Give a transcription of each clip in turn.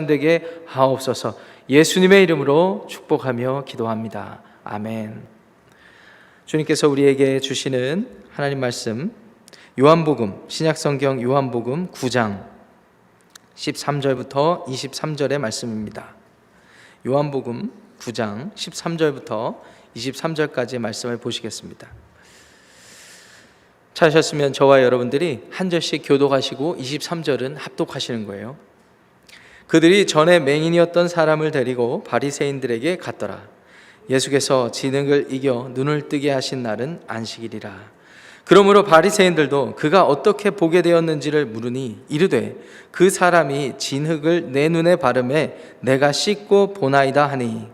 되게 하옵소서. 예수님의 이름으로 축복하며 기도합니다. 아멘. 주님께서 우리에게 주시는 하나님 말씀, 요한복음, 신약성경 요한복음 9장 13절부터 23절의 말씀입니다. 요한복음 9장 13절부터 23절까지의 말씀을 보시겠습니다. 찾으셨으면 저와 여러분들이 한 절씩 교독하시고 23절은 합독하시는 거예요. 그들이 전에 맹인이었던 사람을 데리고 바리새인들에게 갔더라. 예수께서 진흙을 이겨 눈을 뜨게 하신 날은 안식일이라. 그러므로 바리새인들도 그가 어떻게 보게 되었는지를 물으니 이르되 그 사람이 진흙을 내 눈에 바르매 내가 씻고 보나이다 하니,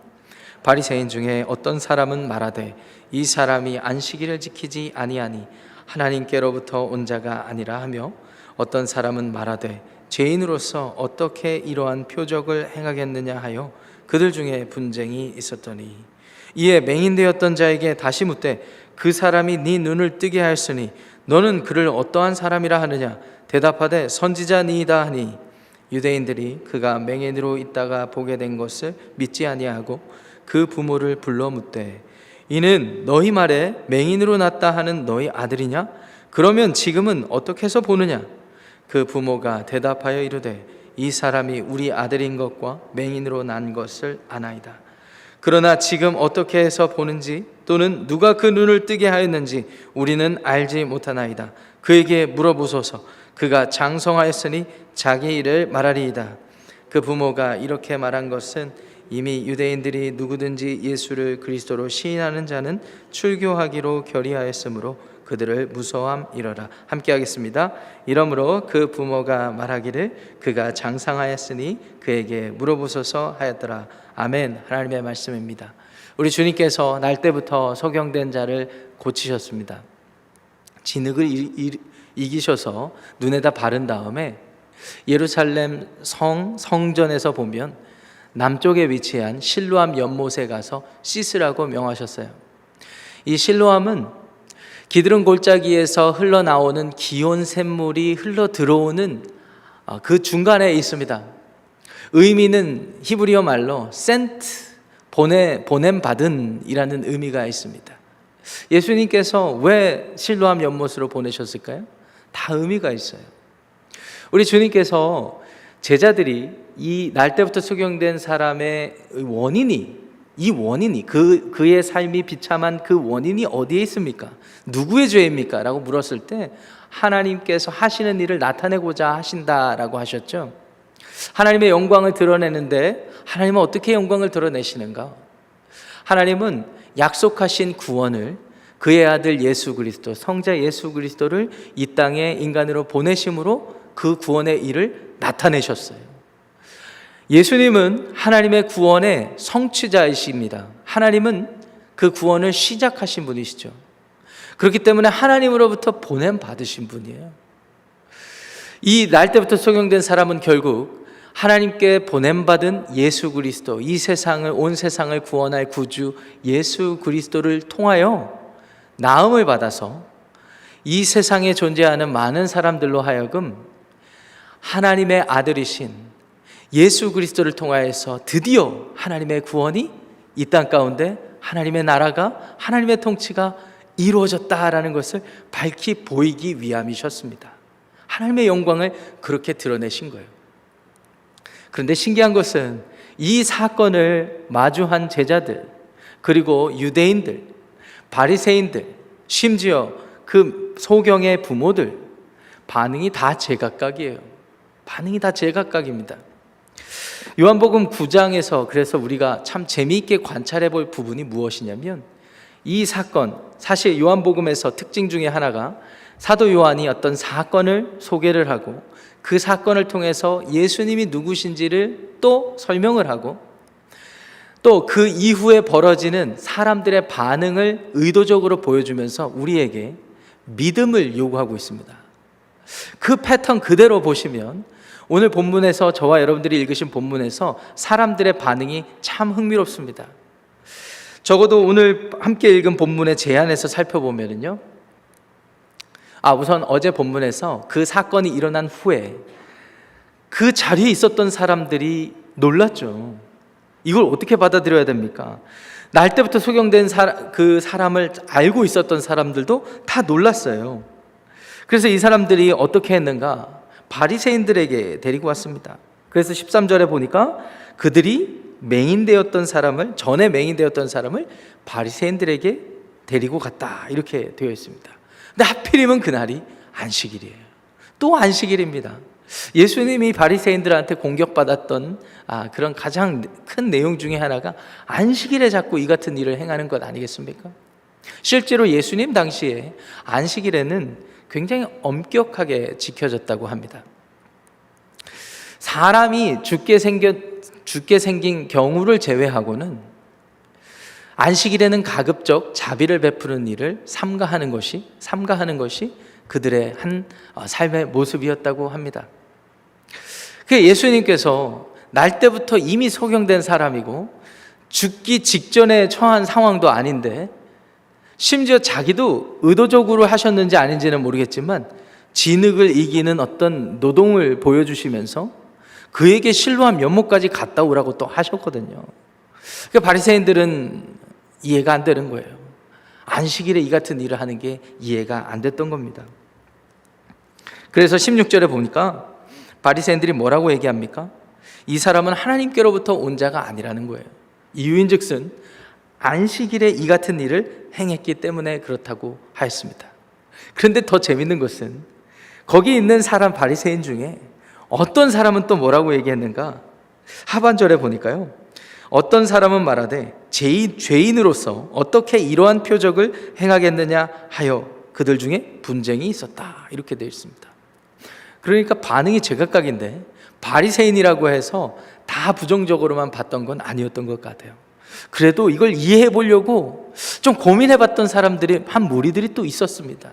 바리새인 중에 어떤 사람은 말하되 이 사람이 안식일을 지키지 아니하니 하나님께로부터 온 자가 아니라 하며, 어떤 사람은 말하되 죄인으로서 어떻게 이러한 표적을 행하겠느냐 하여 그들 중에 분쟁이 있었더니, 이에 맹인되었던 자에게 다시 묻되 그 사람이 네 눈을 뜨게 하였으니 너는 그를 어떠한 사람이라 하느냐? 대답하되 선지자니이다 하니, 유대인들이 그가 맹인으로 있다가 보게 된 것을 믿지 아니하고 그 부모를 불러 묻되 이는 너희 말에 맹인으로 났다 하는 너희 아들이냐? 그러면 지금은 어떻게 해서 보느냐? 그 부모가 대답하여 이르되 이 사람이 우리 아들인 것과 맹인으로 난 것을 아나이다. 그러나 지금 어떻게 해서 보는지 또는 누가 그 눈을 뜨게 하였는지 우리는 알지 못하나이다. 그에게 물어보소서. 그가 장성하였으니 자기 일을 말하리이다. 그 부모가 이렇게 말한 것은 이미 유대인들이 누구든지 예수를 그리스도로 시인하는 자는 출교하기로 결의하였으므로 그들을 무서워함이러라. 함께 하겠습니다. 이러므로 그 부모가 말하기를 그가 장상하였으니 그에게 물어보소서 하였더라. 아멘. 하나님의 말씀입니다. 우리 주님께서 날 때부터 소경된 자를 고치셨습니다. 진흙을 이기셔서 눈에다 바른 다음에 예루살렘 성전에서 보면 남쪽에 위치한 실로암 연못에 가서 씻으라고 명하셨어요. 이 실로암은 기드론 골짜기에서 흘러나오는 기온 샘물이 흘러 들어오는 그 중간에 있습니다. 의미는 히브리어 말로 센트, 보냄받은 이라는 의미가 있습니다. 예수님께서 왜 실로암 연못으로 보내셨을까요? 다 의미가 있어요. 우리 주님께서 제자들이 이 날 때부터 소경된 사람의 원인이 그의 삶이 비참한 그 원인이 어디에 있습니까? 누구의 죄입니까? 라고 물었을 때 하나님께서 하시는 일을 나타내고자 하신다라고 하셨죠. 하나님의 영광을 드러내는데 하나님은 어떻게 영광을 드러내시는가? 하나님은 약속하신 구원을, 그의 아들 예수 그리스도, 성자 예수 그리스도를 이 땅에 인간으로 보내심으로 그 구원의 일을 나타내셨어요. 예수님은 하나님의 구원의 성취자이십니다. 하나님은 그 구원을 시작하신 분이시죠. 그렇기 때문에 하나님으로부터 보냄 받으신 분이에요. 이 날 때부터 소경된 사람은 결국 하나님께 보냄받은 예수 그리스도, 온 세상을 구원할 구주 예수 그리스도를 통하여 나음을 받아서 이 세상에 존재하는 많은 사람들로 하여금 하나님의 아들이신 예수 그리스도를 통하여서 드디어 하나님의 구원이 이 땅 가운데, 하나님의 나라가, 하나님의 통치가 이루어졌다라는 것을 밝히 보이기 위함이셨습니다. 하나님의 영광을 그렇게 드러내신 거예요. 그런데 신기한 것은 이 사건을 마주한 제자들, 그리고 유대인들, 바리새인들, 심지어 그 소경의 부모들, 반응이 다 제각각이에요. 반응이 다 제각각입니다. 요한복음 9장에서 그래서 우리가 참 재미있게 관찰해 볼 부분이 무엇이냐면, 이 사건, 사실 요한복음에서 특징 중에 하나가 사도 요한이 어떤 사건을 소개를 하고 그 사건을 통해서 예수님이 누구신지를 또 설명을 하고 또 그 이후에 벌어지는 사람들의 반응을 의도적으로 보여주면서 우리에게 믿음을 요구하고 있습니다. 그 패턴 그대로 보시면 오늘 본문에서, 저와 여러분들이 읽으신 본문에서 사람들의 반응이 참 흥미롭습니다. 적어도 오늘 함께 읽은 본문의 제안에서 살펴보면요, 우선 어제 본문에서 그 사건이 일어난 후에 그 자리에 있었던 사람들이 놀랐죠. 이걸 어떻게 받아들여야 됩니까? 날 때부터 소경된 그 사람을 알고 있었던 사람들도 다 놀랐어요. 그래서 이 사람들이 어떻게 했는가? 바리새인들에게 데리고 왔습니다. 그래서 13절에 보니까 그들이 전에 맹인되었던 사람을 바리새인들에게 데리고 갔다, 이렇게 되어 있습니다. 근데 하필이면 그날이 안식일이에요. 또 안식일입니다. 예수님이 바리새인들한테 공격받았던 그런 가장 큰 내용 중에 하나가 안식일에 자꾸 이 같은 일을 행하는 것 아니겠습니까? 실제로 예수님 당시에 안식일에는 굉장히 엄격하게 지켜졌다고 합니다. 사람이 죽게 생긴 경우를 제외하고는 안식일에는 가급적 자비를 베푸는 일을 삼가하는 것이 그들의 한 삶의 모습이었다고 합니다. 예수님께서 날 때부터 이미 소경된 사람이고 죽기 직전에 처한 상황도 아닌데, 심지어 자기도 의도적으로 하셨는지 아닌지는 모르겠지만 진흙을 이기는 어떤 노동을 보여주시면서 그에게 실로한 면목까지 갖다 오라고 또 하셨거든요. 그러니까 바리새인들은 이해가 안 되는 거예요. 안식일에 이 같은 일을 하는 게 이해가 안 됐던 겁니다. 그래서 16절에 보니까 바리새인들이 뭐라고 얘기합니까? 이 사람은 하나님께로부터 온 자가 아니라는 거예요. 이유인즉슨 안식일에 이 같은 일을 행했기 때문에 그렇다고 하였습니다. 그런데 더 재밌는 것은 거기 있는 사람 바리새인 중에 어떤 사람은 또 뭐라고 얘기했는가? 하반절에 보니까요, 어떤 사람은 말하되 죄인으로서 어떻게 이러한 표적을 행하겠느냐 하여 그들 중에 분쟁이 있었다, 이렇게 되어 있습니다. 그러니까 반응이 제각각인데 바리새인이라고 해서 다 부정적으로만 봤던 건 아니었던 것 같아요. 그래도 이걸 이해해 보려고 좀 고민해 봤던 사람들이, 한 무리들이 또 있었습니다.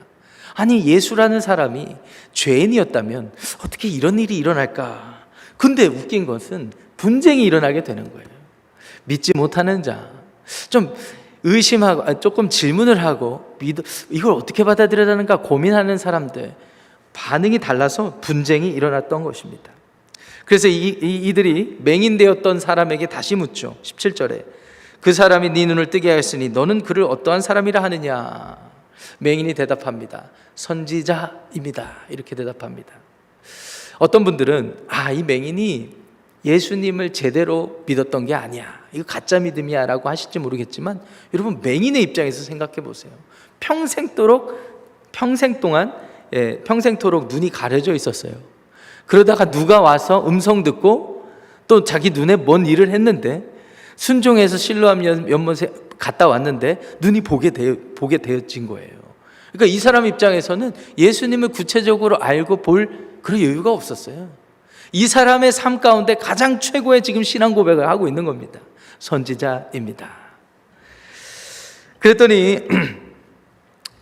아니, 예수라는 사람이 죄인이었다면 어떻게 이런 일이 일어날까? 근데 웃긴 것은 분쟁이 일어나게 되는 거예요. 믿지 못하는 자, 좀 의심하고 조금 질문을 하고 이걸 어떻게 받아들여야 하는가 고민하는 사람들, 반응이 달라서 분쟁이 일어났던 것입니다. 그래서 이들이 맹인되었던 사람에게 다시 묻죠. 17절에 그 사람이 네 눈을 뜨게 하였으니 너는 그를 어떠한 사람이라 하느냐? 맹인이 대답합니다. 선지자입니다, 이렇게 대답합니다. 어떤 분들은 이 맹인이 예수님을 제대로 믿었던 게 아니야, 이거 가짜 믿음이야 라고 하실지 모르겠지만, 여러분 맹인의 입장에서 생각해 보세요. 평생토록 눈이 가려져 있었어요. 그러다가 누가 와서 음성 듣고 또 자기 눈에 뭔 일을 했는데 순종해서 실로암 연못에 갔다 왔는데 눈이 보게 되어진 거예요. 그러니까 이 사람 입장에서는 예수님을 구체적으로 알고 볼 그런 여유가 없었어요. 이 사람의 삶 가운데 가장 최고의 지금 신앙 고백을 하고 있는 겁니다. 선지자입니다. 그랬더니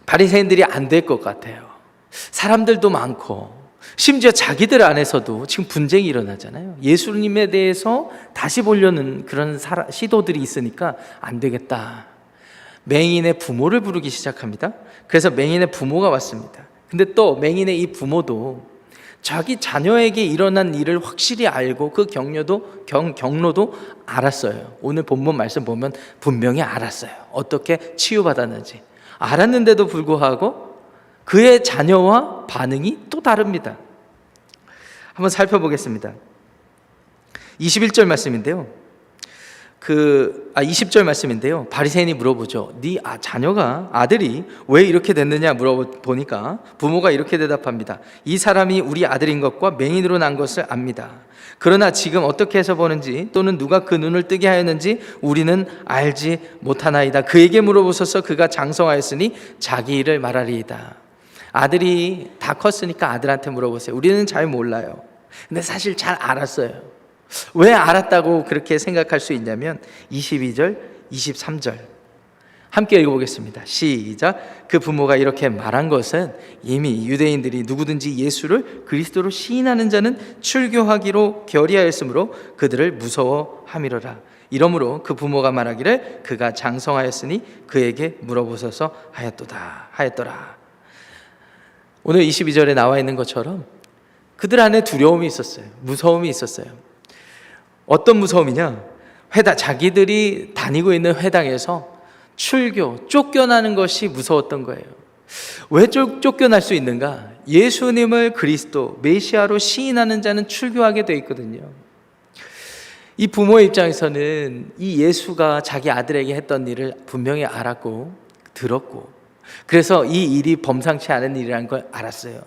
바리새인들이 안 될 것 같아요. 사람들도 많고 심지어 자기들 안에서도 지금 분쟁이 일어나잖아요. 예수님에 대해서 다시 보려는 그런 시도들이 있으니까 안 되겠다. 맹인의 부모를 부르기 시작합니다. 그래서 맹인의 부모가 왔습니다. 근데 또 맹인의 이 부모도 자기 자녀에게 일어난 일을 확실히 알고 그 경로도 알았어요. 오늘 본문 말씀 보면 분명히 알았어요. 어떻게 치유받았는지 알았는데도 불구하고 그의 자녀와 반응이 또 다릅니다. 한번 살펴보겠습니다. 21절 말씀인데요. 20절 말씀인데요. 바리새인이 물어보죠. 네 아들이 왜 이렇게 됐느냐 물어보니까 부모가 이렇게 대답합니다. 이 사람이 우리 아들인 것과 맹인으로 난 것을 압니다. 그러나 지금 어떻게 해서 보는지 또는 누가 그 눈을 뜨게 하였는지 우리는 알지 못하나이다. 그에게 물어보소서. 그가 장성하였으니 자기 일을 말하리이다. 아들이 다 컸으니까 아들한테 물어보세요. 우리는 잘 몰라요. 근데 사실 잘 알았어요. 왜 알았다고 그렇게 생각할 수 있냐면 22절, 23절 함께 읽어보겠습니다. 시작. 그 부모가 이렇게 말한 것은 이미 유대인들이 누구든지 예수를 그리스도로 시인하는 자는 출교하기로 결의하였으므로 그들을 무서워함이로라. 이러므로 그 부모가 말하기를 그가 장성하였으니 그에게 물어보소서 하였더라. 오늘 22절에 나와 있는 것처럼 그들 안에 두려움이 있었어요. 무서움이 있었어요. 어떤 무서움이냐? 자기들이 다니고 있는 회당에서 쫓겨나는 것이 무서웠던 거예요. 왜 쫓겨날 수 있는가? 예수님을 그리스도, 메시아로 시인하는 자는 출교하게 돼 있거든요. 이 부모의 입장에서는 이 예수가 자기 아들에게 했던 일을 분명히 알았고 들었고, 그래서 이 일이 범상치 않은 일이라는 걸 알았어요.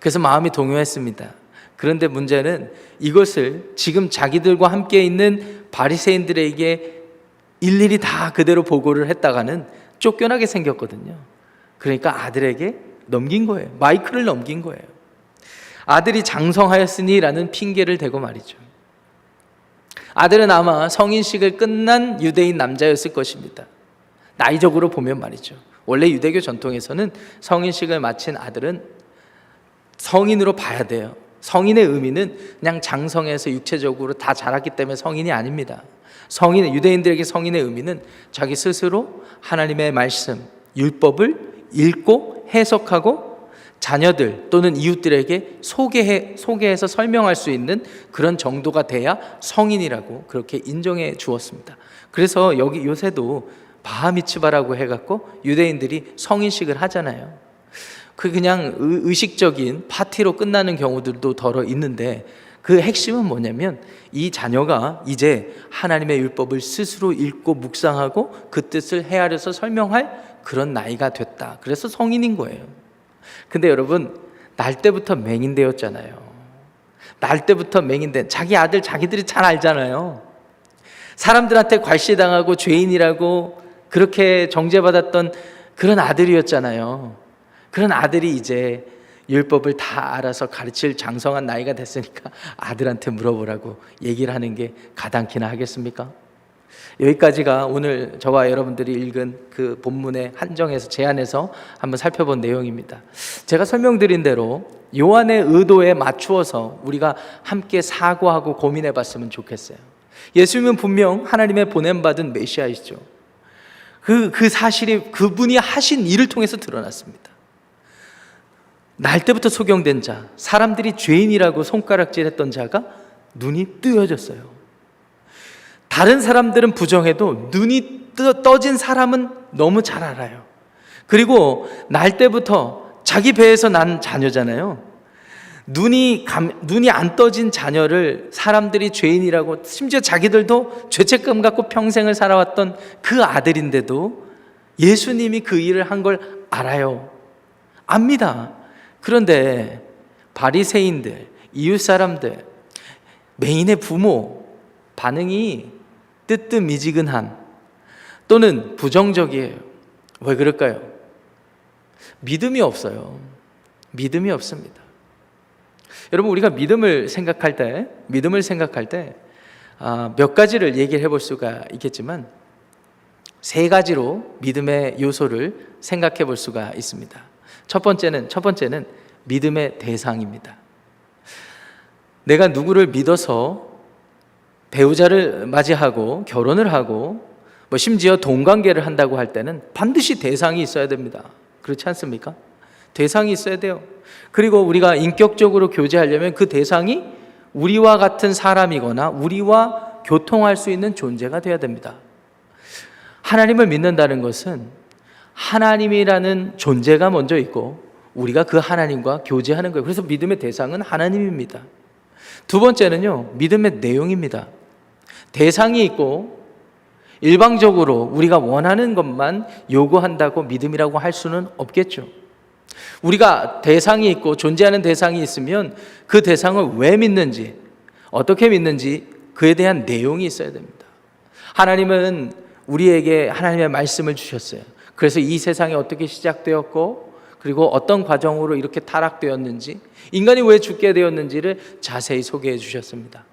그래서 마음이 동요했습니다. 그런데 문제는 이것을 지금 자기들과 함께 있는 바리새인들에게 일일이 다 그대로 보고를 했다가는 쫓겨나게 생겼거든요. 그러니까 아들에게 넘긴 거예요. 마이크를 넘긴 거예요. 아들이 장성하였으니 라는 핑계를 대고 말이죠. 아들은 아마 성인식을 끝난 유대인 남자였을 것입니다. 나이적으로 보면 말이죠. 원래 유대교 전통에서는 성인식을 마친 아들은 성인으로 봐야 돼요. 성인의 의미는 그냥 장성해서 육체적으로 다 자랐기 때문에 성인이 아닙니다. 유대인들에게 성인의 의미는 자기 스스로 하나님의 말씀, 율법을 읽고 해석하고 자녀들 또는 이웃들에게 소개해서 설명할 수 있는 그런 정도가 돼야 성인이라고 그렇게 인정해 주었습니다. 그래서 요새도 바하미츠바라고 해갖고 유대인들이 성인식을 하잖아요. 그냥 의식적인 파티로 끝나는 경우들도 더러 있는데, 그 핵심은 뭐냐면 이 자녀가 이제 하나님의 율법을 스스로 읽고 묵상하고 그 뜻을 헤아려서 설명할 그런 나이가 됐다. 그래서 성인인 거예요. 근데 여러분, 날 때부터 맹인되었잖아요. 날 때부터 맹인된 자기 아들 자기들이 잘 알잖아요. 사람들한테 괄시당하고 죄인이라고 그렇게 정죄받았던 그런 아들이었잖아요. 그런 아들이 이제 율법을 다 알아서 가르칠 장성한 나이가 됐으니까 아들한테 물어보라고 얘기를 하는 게 가당키나 하겠습니까? 여기까지가 오늘 저와 여러분들이 읽은 그 본문의 한정에서 제안해서 한번 살펴본 내용입니다. 제가 설명드린 대로 요한의 의도에 맞추어서 우리가 함께 사고하고 고민해 봤으면 좋겠어요. 예수님은 분명 하나님의 보냄받은 메시아이시죠. 그 사실이 그분이 하신 일을 통해서 드러났습니다. 날 때부터 소경된 자, 사람들이 죄인이라고 손가락질했던 자가 눈이 뜨여졌어요. 다른 사람들은 부정해도 눈이 떠진 사람은 너무 잘 알아요. 그리고 날 때부터 자기 배에서 난 자녀잖아요. 눈이 안 떠진 자녀를 사람들이 죄인이라고, 심지어 자기들도 죄책감 갖고 평생을 살아왔던 그 아들인데도 예수님이 그 일을 한 걸 알아요. 압니다. 그런데 바리새인들, 이웃 사람들, 맹인의 부모 반응이 뜨뜻미지근함 또는 부정적이에요. 왜 그럴까요? 믿음이 없어요. 믿음이 없습니다. 여러분, 우리가 믿음을 생각할 때 몇 가지를 얘기를 해볼 수가 있겠지만 세 가지로 믿음의 요소를 생각해 볼 수가 있습니다. 첫 번째는 믿음의 대상입니다. 내가 누구를 믿어서 배우자를 맞이하고 결혼을 하고 심지어 동관계를 한다고 할 때는 반드시 대상이 있어야 됩니다. 그렇지 않습니까? 대상이 있어야 돼요. 그리고 우리가 인격적으로 교제하려면 그 대상이 우리와 같은 사람이거나 우리와 교통할 수 있는 존재가 되어야 됩니다. 하나님을 믿는다는 것은 하나님이라는 존재가 먼저 있고 우리가 그 하나님과 교제하는 거예요. 그래서 믿음의 대상은 하나님입니다. 두 번째는요, 믿음의 내용입니다. 대상이 있고 일방적으로 우리가 원하는 것만 요구한다고 믿음이라고 할 수는 없겠죠. 우리가 대상이 있고 존재하는 대상이 있으면 그 대상을 왜 믿는지, 어떻게 믿는지 그에 대한 내용이 있어야 됩니다. 하나님은 우리에게 하나님의 말씀을 주셨어요. 그래서 이 세상이 어떻게 시작되었고 그리고 어떤 과정으로 이렇게 타락되었는지, 인간이 왜 죽게 되었는지를 자세히 소개해 주셨습니다.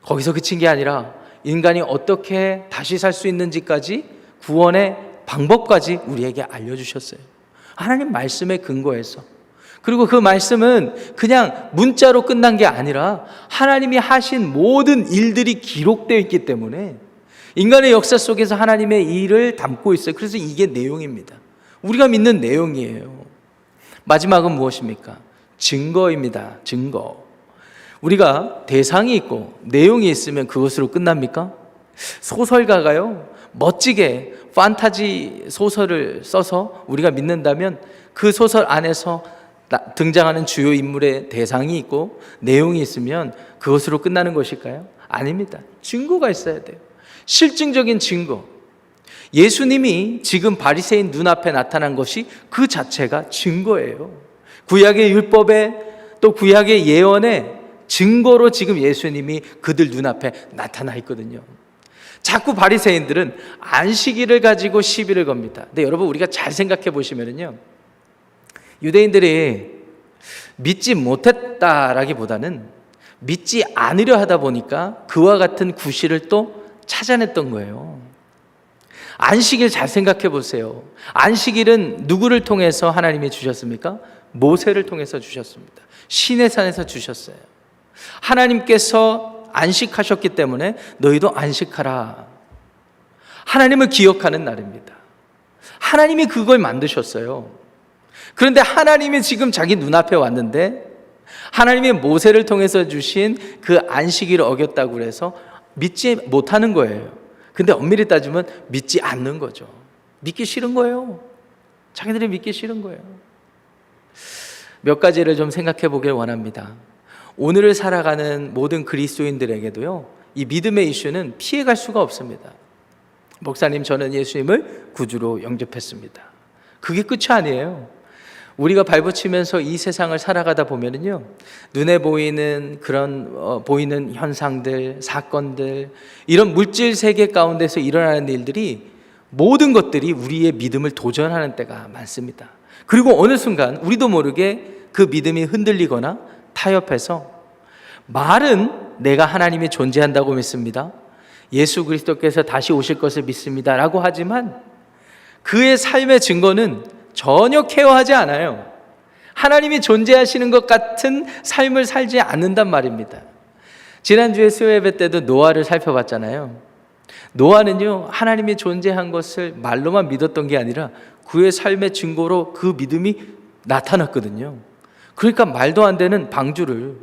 거기서 그친 게 아니라 인간이 어떻게 다시 살 수 있는지까지, 구원의 방법까지 우리에게 알려주셨어요. 하나님 말씀에 근거해서. 그리고 그 말씀은 그냥 문자로 끝난 게 아니라 하나님이 하신 모든 일들이 기록되어 있기 때문에 인간의 역사 속에서 하나님의 일을 담고 있어요. 그래서 이게 내용입니다. 우리가 믿는 내용이에요. 마지막은 무엇입니까? 증거입니다. 증거. 우리가 대상이 있고 내용이 있으면 그것으로 끝납니까? 소설가가요, 멋지게 판타지 소설을 써서 우리가 믿는다면 그 소설 안에서 등장하는 주요 인물의 대상이 있고 내용이 있으면 그것으로 끝나는 것일까요? 아닙니다. 증거가 있어야 돼요. 실증적인 증거. 예수님이 지금 바리새인 눈앞에 나타난 것이 그 자체가 증거예요. 구약의 율법에 또 구약의 예언에 증거로 지금 예수님이 그들 눈앞에 나타나 있거든요. 자꾸 바리새인들은 안식일을 가지고 시비를 겁니다. 근데 여러분, 우리가 잘 생각해 보시면요, 유대인들이 믿지 못했다라기보다는 믿지 않으려 하다 보니까 그와 같은 구실을 또 찾아냈던 거예요. 안식일 잘 생각해 보세요. 안식일은 누구를 통해서 하나님이 주셨습니까? 모세를 통해서 주셨습니다. 시내산에서 주셨어요. 하나님께서 안식하셨기 때문에 너희도 안식하라. 하나님을 기억하는 날입니다. 하나님이 그걸 만드셨어요. 그런데 하나님이 지금 자기 눈앞에 왔는데 하나님이 모세를 통해서 주신 그 안식일을 어겼다고 그래서 믿지 못하는 거예요. 근데 엄밀히 따지면 믿지 않는 거죠. 믿기 싫은 거예요. 자기들이 믿기 싫은 거예요. 몇 가지를 좀 생각해 보길 원합니다. 오늘을 살아가는 모든 그리스도인들에게도요, 이 믿음의 이슈는 피해갈 수가 없습니다. 목사님, 저는 예수님을 구주로 영접했습니다. 그게 끝이 아니에요. 우리가 발붙이면서 이 세상을 살아가다 보면은요, 눈에 보이는 그런 보이는 현상들, 사건들, 이런 물질 세계 가운데서 일어나는 일들이, 모든 것들이 우리의 믿음을 도전하는 때가 많습니다. 그리고 어느 순간 우리도 모르게 그 믿음이 흔들리거나 타협해서, 말은 내가 하나님이 존재한다고 믿습니다, 예수 그리스도께서 다시 오실 것을 믿습니다 라고 하지만 그의 삶의 증거는 전혀 케어하지 않아요. 하나님이 존재하시는 것 같은 삶을 살지 않는단 말입니다. 지난주에 수요 예배 때도 노아를 살펴봤잖아요. 노아는요, 하나님이 존재한 것을 말로만 믿었던 게 아니라 그의 삶의 증거로 그 믿음이 나타났거든요. 그러니까 말도 안 되는 방주를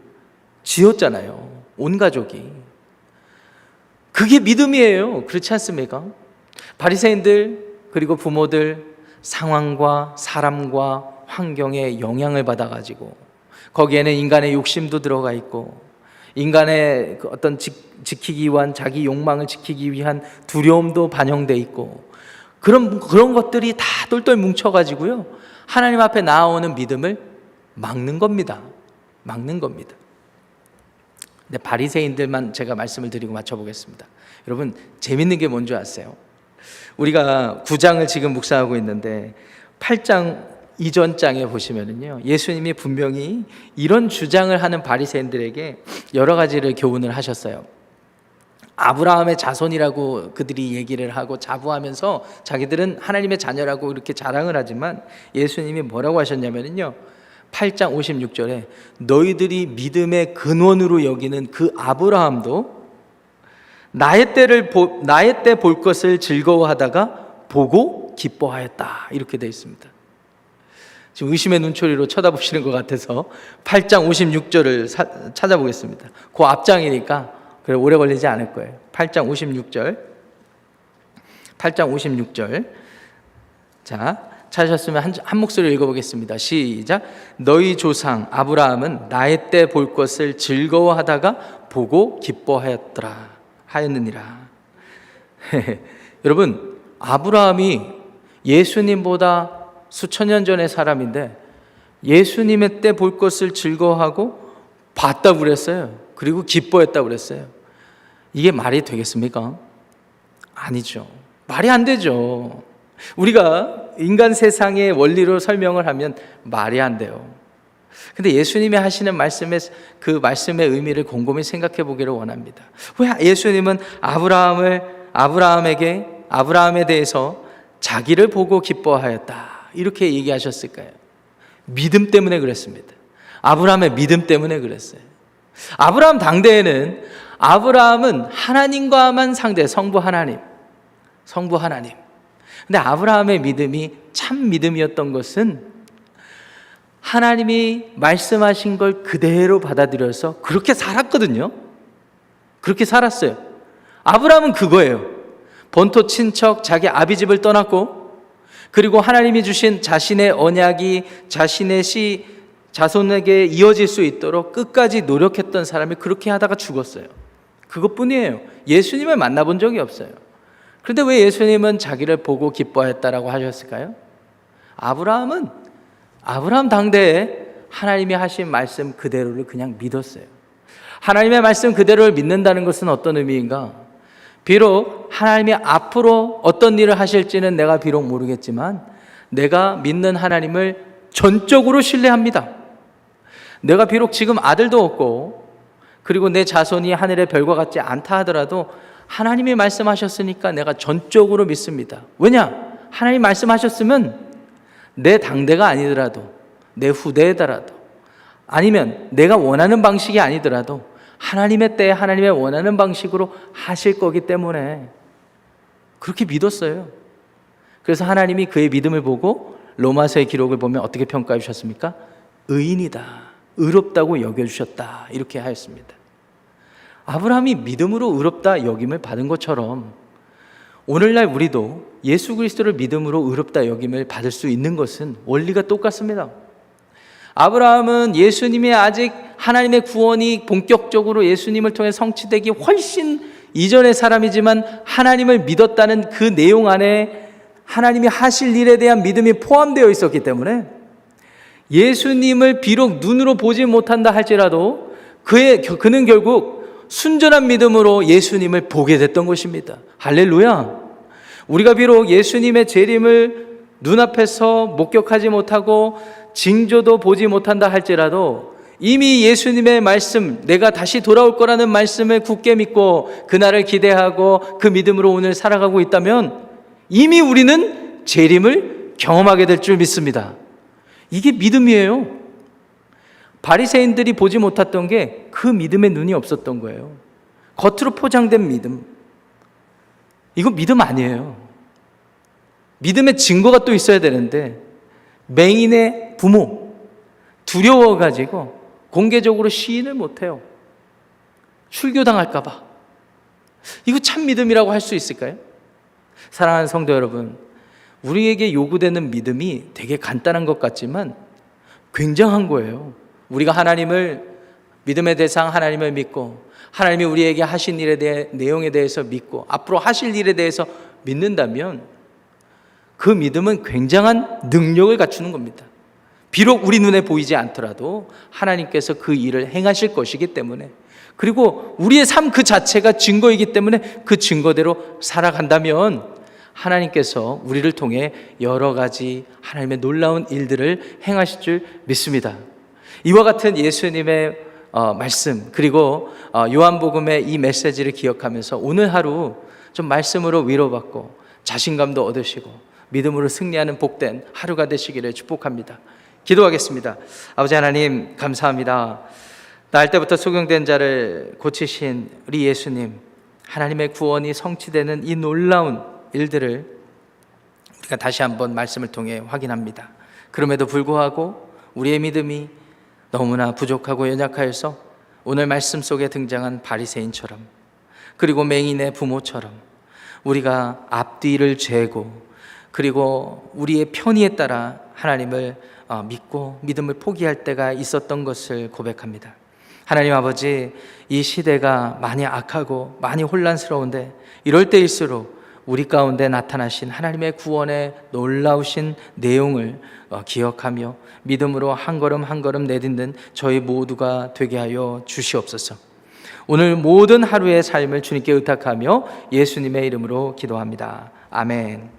지었잖아요, 온 가족이. 그게 믿음이에요. 그렇지 않습니까? 바리새인들 그리고 부모들, 상황과 사람과 환경에 영향을 받아가지고 거기에는 인간의 욕심도 들어가 있고 인간의 어떤 지키기 위한, 자기 욕망을 지키기 위한 두려움도 반영돼 있고, 그런 것들이 다 똘똘 뭉쳐가지고요, 하나님 앞에 나아오는 믿음을 막는 겁니다. 막는 겁니다. 근데 바리새인들만 제가 말씀을 드리고 맞춰보겠습니다. 여러분, 재밌는 게 뭔지 아세요? 우리가 9장을 지금 묵상하고 있는데 8장 이전 장에 보시면은요, 예수님이 분명히 이런 주장을 하는 바리새인들에게 여러 가지를 교훈을 하셨어요. 아브라함의 자손이라고 그들이 얘기를 하고 자부하면서 자기들은 하나님의 자녀라고 이렇게 자랑을 하지만 예수님이 뭐라고 하셨냐면요, 8장 56절에 너희들이 믿음의 근원으로 여기는 그 아브라함도 나의 때 볼 것을 즐거워하다가 보고 기뻐하였다, 이렇게 되어 있습니다. 지금 의심의 눈초리로 쳐다보시는 것 같아서 8장 56절을 찾아보겠습니다. 그 앞장이니까 그래 오래 걸리지 않을 거예요. 8장 56절. 자, 찾으셨으면 한 목소리로 읽어보겠습니다. 시작. 너희 조상 아브라함은 나의 때 볼 것을 즐거워하다가 보고 하였느니라. 여러분, 아브라함이 예수님보다 수천 년 전의 사람인데 예수님의 때 볼 것을 즐거워하고 봤다고 그랬어요. 그리고 기뻐했다고 그랬어요. 이게 말이 되겠습니까? 아니죠. 말이 안 되죠. 우리가 인간 세상의 원리로 설명을 하면 말이 안 돼요. 근데 예수님이 하시는 말씀의 그 말씀의 의미를 곰곰이 생각해 보기를 원합니다. 왜 예수님은 아브라함에 대해서 자기를 보고 기뻐하였다, 이렇게 얘기하셨을까요? 믿음 때문에 그랬습니다. 아브라함의 믿음 때문에 그랬어요. 아브라함 당대에는 아브라함은 하나님과만 성부 하나님. 근데 아브라함의 믿음이 참 믿음이었던 것은 하나님이 말씀하신 걸 그대로 받아들여서 그렇게 살았거든요. 그렇게 살았어요. 아브라함은 그거예요. 본토 친척 자기 아비 집을 떠났고, 그리고 하나님이 주신 자신의 언약이 자신의 자손에게 이어질 수 있도록 끝까지 노력했던 사람이 그렇게 하다가 죽었어요. 그것뿐이에요. 예수님을 만나본 적이 없어요. 그런데 왜 예수님은 자기를 보고 기뻐했다라고 하셨을까요? 아브라함 당대에 하나님이 하신 말씀 그대로를 그냥 믿었어요. 하나님의 말씀 그대로를 믿는다는 것은 어떤 의미인가? 비록 하나님이 앞으로 어떤 일을 하실지는 내가 비록 모르겠지만 내가 믿는 하나님을 전적으로 신뢰합니다. 내가 비록 지금 아들도 없고, 그리고 내 자손이 하늘의 별과 같지 않다 하더라도 하나님이 말씀하셨으니까 내가 전적으로 믿습니다. 왜냐? 하나님 말씀하셨으면 내 당대가 아니더라도, 내 후대더라도, 아니면 내가 원하는 방식이 아니더라도 하나님의 때에 하나님의 원하는 방식으로 하실 거기 때문에 그렇게 믿었어요. 그래서 하나님이 그의 믿음을 보고 로마서의 기록을 보면 어떻게 평가해 주셨습니까? 의인이다, 의롭다고 여겨주셨다, 이렇게 하였습니다. 아브라함이 믿음으로 의롭다 여김을 받은 것처럼 오늘날 우리도 예수 그리스도를 믿음으로 의롭다 여김을 받을 수 있는 것은 원리가 똑같습니다. 아브라함은 예수님이 아직 하나님의 구원이 본격적으로 예수님을 통해 성취되기 훨씬 이전의 사람이지만 하나님을 믿었다는 그 내용 안에 하나님이 하실 일에 대한 믿음이 포함되어 있었기 때문에 예수님을 비록 눈으로 보지 못한다 할지라도 그는 결국 순전한 믿음으로 예수님을 보게 됐던 것입니다. 할렐루야! 우리가 비록 예수님의 재림을 눈앞에서 목격하지 못하고 징조도 보지 못한다 할지라도 이미 예수님의 말씀, 내가 다시 돌아올 거라는 말씀을 굳게 믿고 그날을 기대하고 그 믿음으로 오늘 살아가고 있다면 이미 우리는 재림을 경험하게 될 줄 믿습니다. 이게 믿음이에요. 바리새인들이 보지 못했던 게 그 믿음의 눈이 없었던 거예요. 겉으로 포장된 믿음, 이거 믿음 아니에요. 믿음의 증거가 또 있어야 되는데 맹인의 부모 두려워가지고 공개적으로 시인을 못해요. 출교당할까 봐. 이거 참 믿음이라고 할 수 있을까요? 사랑하는 성도 여러분, 우리에게 요구되는 믿음이 되게 간단한 것 같지만 굉장한 거예요. 우리가 하나님을, 믿음의 대상 하나님을 믿고 하나님이 우리에게 하신 일에 대해 내용에 대해서 믿고 앞으로 하실 일에 대해서 믿는다면 그 믿음은 굉장한 능력을 갖추는 겁니다. 비록 우리 눈에 보이지 않더라도 하나님께서 그 일을 행하실 것이기 때문에, 그리고 우리의 삶 그 자체가 증거이기 때문에 그 증거대로 살아간다면 하나님께서 우리를 통해 여러 가지 하나님의 놀라운 일들을 행하실 줄 믿습니다. 이와 같은 예수님의 말씀, 그리고 요한복음의 이 메시지를 기억하면서 오늘 하루 좀 말씀으로 위로받고 자신감도 얻으시고 믿음으로 승리하는 복된 하루가 되시기를 축복합니다. 기도하겠습니다. 아버지 하나님, 감사합니다. 날 때부터 소경된 자를 고치신 우리 예수님, 하나님의 구원이 성취되는 이 놀라운 일들을 우리가 다시 한번 말씀을 통해 확인합니다. 그럼에도 불구하고 우리의 믿음이 너무나 부족하고 연약하여서 오늘 말씀 속에 등장한 바리새인처럼, 그리고 맹인의 부모처럼 우리가 앞뒤를 재고 그리고 우리의 편의에 따라 하나님을 믿고 믿음을 포기할 때가 있었던 것을 고백합니다. 하나님 아버지, 이 시대가 많이 악하고 많이 혼란스러운데 이럴 때일수록 우리 가운데 나타나신 하나님의 구원의 놀라우신 내용을 기억하며 믿음으로 한 걸음 한 걸음 내딛는 저희 모두가 되게 하여 주시옵소서. 오늘 모든 하루의 삶을 주님께 의탁하며 예수님의 이름으로 기도합니다. 아멘.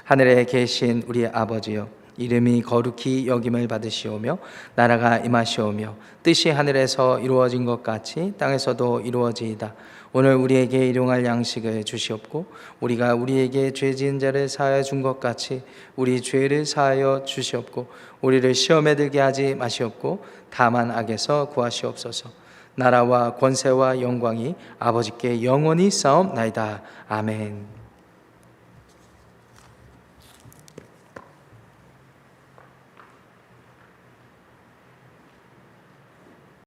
하늘에 계신 우리 아버지여, 이름이 거룩히 여김을 받으시오며 나라가 임하시오며 뜻이 하늘에서 이루어진 것 같이 땅에서도 이루어지이다. 오늘 우리에게 일용할 양식을 주시옵고 우리가 우리에게 죄 지은 자를 사하여 준 것 같이 우리 죄를 사하여 주시옵고 우리를 시험에 들게 하지 마시옵고 다만 악에서 구하시옵소서. 나라와 권세와 영광이 아버지께 영원히 싸움나이다. 아멘.